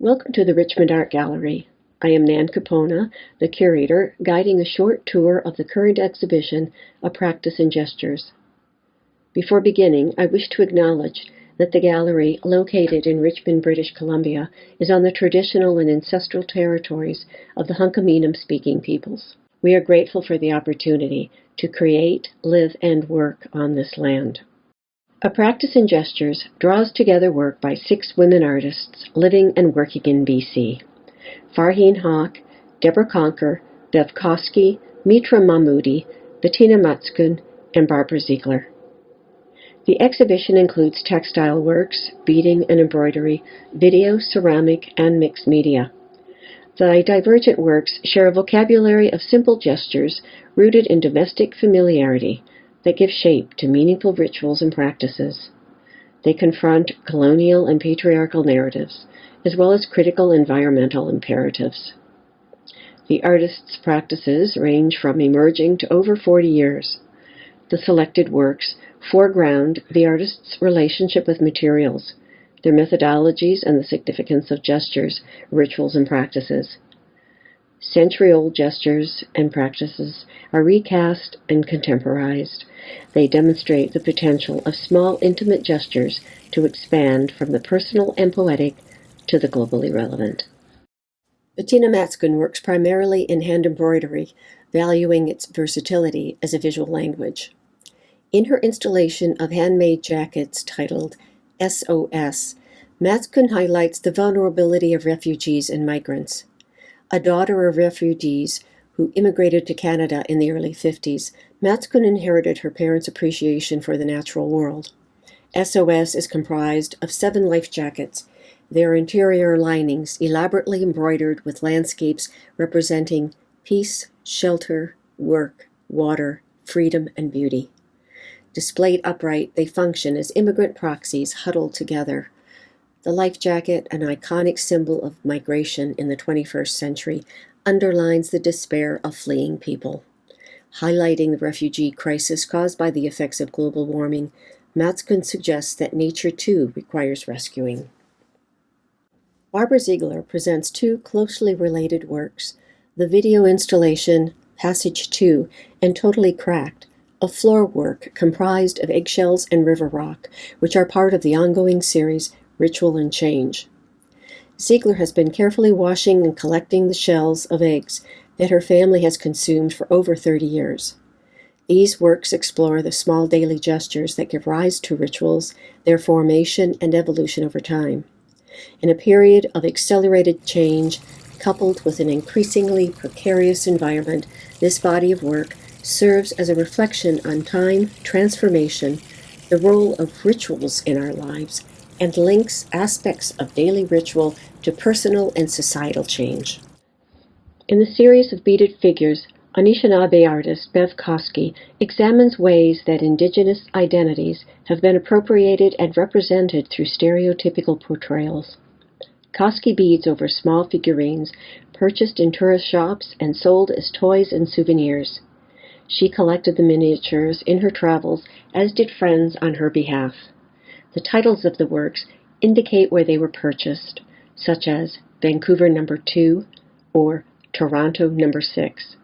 Welcome to the Richmond Art Gallery. I am Nan Capogna, the curator, guiding a short tour of the current exhibition, A Practice in Gestures. Before beginning, I wish to acknowledge that the gallery, located in Richmond, British Columbia, is on the traditional and ancestral territories of the Hunkaminam-speaking peoples. We are grateful for the opportunity to create, live, and work on this land. A Practice in Gestures draws together work by 6 women artists living and working in BC. Farheen HaQ, Deborah Conker, Bev Koski, Mitra Mahmoodi, Bettina Matzkuhn, and Barbara Zeigler. The exhibition includes textile works, beading and embroidery, video, ceramic, and mixed media. The divergent works share a vocabulary of simple gestures rooted in domestic familiarity that give shape to meaningful rituals and practices. They confront colonial and patriarchal narratives, as well as critical environmental imperatives. The artists' practices range from emerging to over 40 years. The selected works foreground the artist's relationship with materials, their methodologies, and the significance of gestures, rituals, and practices. Century-old gestures and practices are recast and contemporized. They demonstrate the potential of small, intimate gestures to expand from the personal and poetic to the globally relevant. Bettina Matzkuhn works primarily in hand embroidery, valuing its versatility as a visual language. In her installation of handmade jackets titled SOS, Matzkuhn highlights the vulnerability of refugees and migrants. A daughter of refugees who immigrated to Canada in the early 50s, Matzkuhn inherited her parents' appreciation for the natural world. SOS is comprised of 7 life jackets, their interior linings elaborately embroidered with landscapes representing peace, shelter, work, water, freedom, and beauty. Displayed upright, they function as immigrant proxies huddled together. The life jacket, an iconic symbol of migration in the 21st century, underlines the despair of fleeing people. Highlighting the refugee crisis caused by the effects of global warming, Matzkuhn suggests that nature too requires rescuing. Barbara Zeigler presents 2 closely related works, the video installation Passage 2 and Totally Cracked, a floor work comprised of eggshells and river rock, which are part of the ongoing series Ritual and Change. Ziegler has been carefully washing and collecting the shells of eggs that her family has consumed for over 30 years. These works explore the small daily gestures that give rise to rituals, their formation and evolution over time. In a period of accelerated change, coupled with an increasingly precarious environment, this body of work serves as a reflection on time, transformation, the role of rituals in our lives, and links aspects of daily ritual to personal and societal change. In the series of beaded figures, Anishinaabe artist Beth Koski examines ways that Indigenous identities have been appropriated and represented through stereotypical portrayals. Koski beads over small figurines purchased in tourist shops and sold as toys and souvenirs. She collected the miniatures in her travels, as did friends on her behalf. The titles of the works indicate where they were purchased, such as Vancouver No. 2 or Toronto No. 6.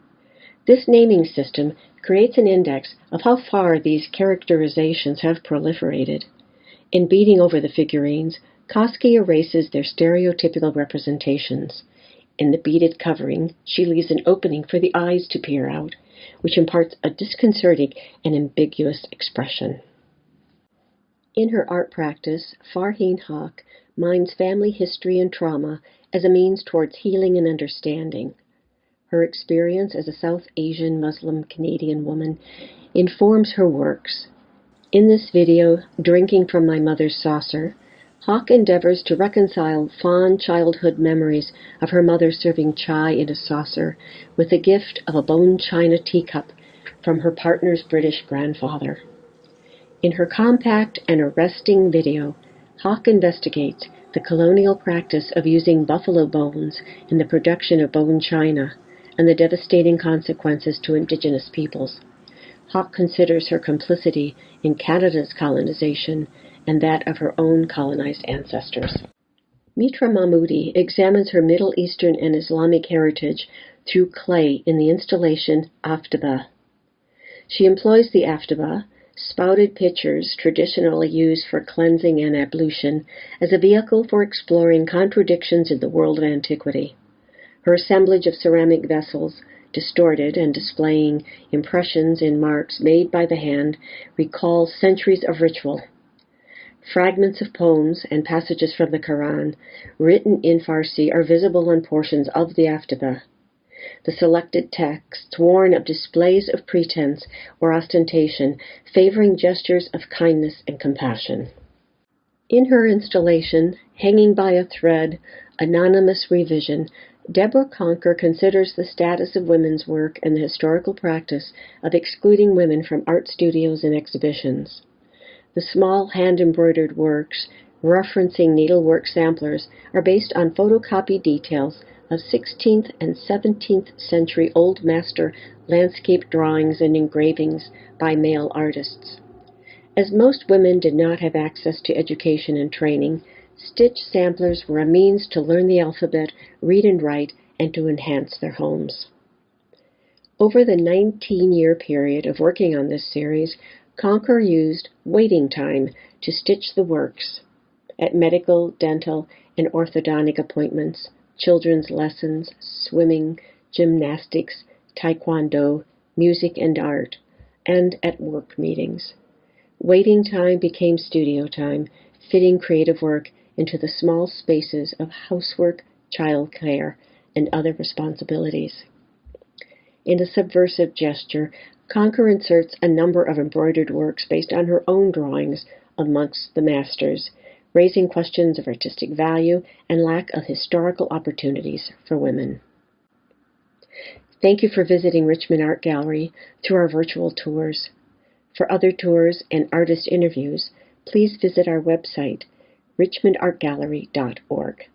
This naming system creates an index of how far these characterizations have proliferated. In beading over the figurines, Koski erases their stereotypical representations. In the beaded covering, she leaves an opening for the eyes to peer out, which imparts a disconcerting and ambiguous expression. In her art practice, Farheen HaQ mines family history and trauma as a means towards healing and understanding. Her experience as a South Asian Muslim Canadian woman informs her works. In this video, Drinking from My Mother's Saucer, HaQ endeavors to reconcile fond childhood memories of her mother serving chai in a saucer with the gift of a bone china teacup from her partner's British grandfather. In her compact and arresting video, HaQ investigates the colonial practice of using buffalo bones in the production of bone china and the devastating consequences to Indigenous peoples. HaQ considers her complicity in Canada's colonization and that of her own colonized ancestors. Mitra Mahmoodi examines her Middle Eastern and Islamic heritage through clay in the installation Aftaba. She employs the Aftaba, spouted pitchers traditionally used for cleansing and ablution, as a vehicle for exploring contradictions in the world of antiquity. Her assemblage of ceramic vessels, distorted and displaying impressions in marks made by the hand, recalls centuries of ritual. Fragments of poems and passages from the Quran, written in Farsi, are visible on portions of the Aftaba. The selected texts warn of displays of pretense or ostentation, favoring gestures of kindness and compassion. In her installation, Hanging by a Thread, Anonymous Revision, Deborah Conker considers the status of women's work and the historical practice of excluding women from art studios and exhibitions. The small hand-embroidered works, referencing needlework samplers, are based on photocopied details of 16th and 17th century Old Master landscape drawings and engravings by male artists. As most women did not have access to education and training, stitch samplers were a means to learn the alphabet, read and write, and to enhance their homes. Over the 19-year period of working on this series, Conker used waiting time to stitch the works at medical, dental, and orthodontic appointments, children's lessons, swimming, gymnastics, taekwondo, music and art, and at work meetings. Waiting time became studio time, fitting creative work into the small spaces of housework, childcare, and other responsibilities. In a subversive gesture, Conker inserts a number of embroidered works based on her own drawings amongst the masters, raising questions of artistic value and lack of historical opportunities for women. Thank you for visiting Richmond Art Gallery through our virtual tours. For other tours and artist interviews, please visit our website, richmondartgallery.org.